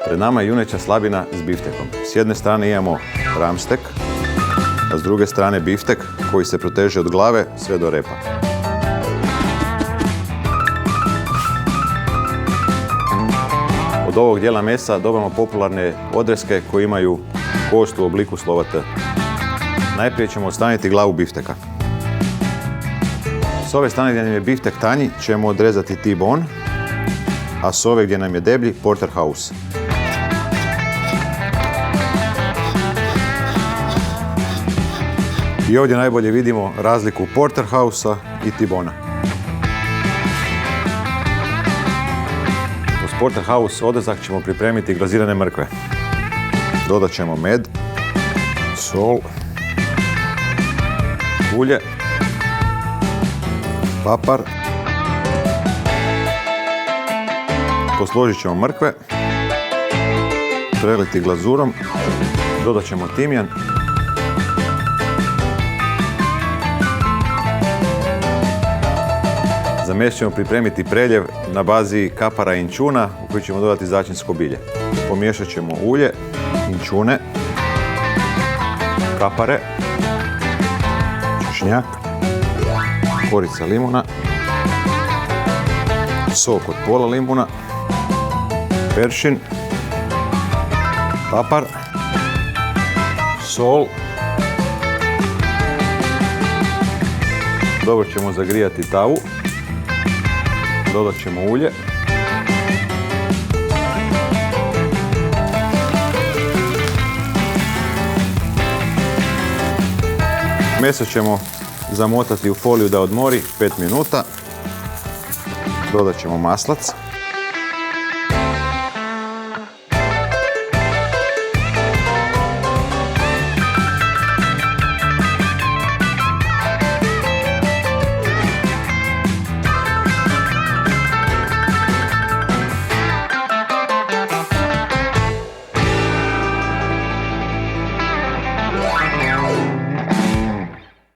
Pred nama je juneća slabina s biftekom. S jedne strane imamo ramstek, a s druge strane biftek koji se proteže od glave sve do repa. Od ovog dijela mesa dobivamo popularne odreske koje imaju kost u obliku slova T. Najprije ćemo odstraniti glavu bifteka. S ove strane gdje nam je biftek tanji ćemo odrezati T-bone, a s ove gdje nam je deblji porterhouse. I ovdje najbolje vidimo razliku porterhouse-a i T-bona. Uz porterhouse odrezak ćemo pripremiti glazirane mrkve. Dodat ćemo med, sol, ulje, papar. Posložit ćemo mrkve, preliti glazurom, dodat ćemo timjan, za meso ćemo pripremiti preljev na bazi kapara i inčuna u koji ćemo dodati začinsko bilje. Pomiješat ćemo ulje, inčune, kapare, češnjak, korica limuna, sok od pola limuna, peršin, papar, sol. Dobro ćemo zagrijati tavu. Dodat ćemo ulje. Meso ćemo zamotati u foliju da odmori 5 minuta. Dodat ćemo maslac.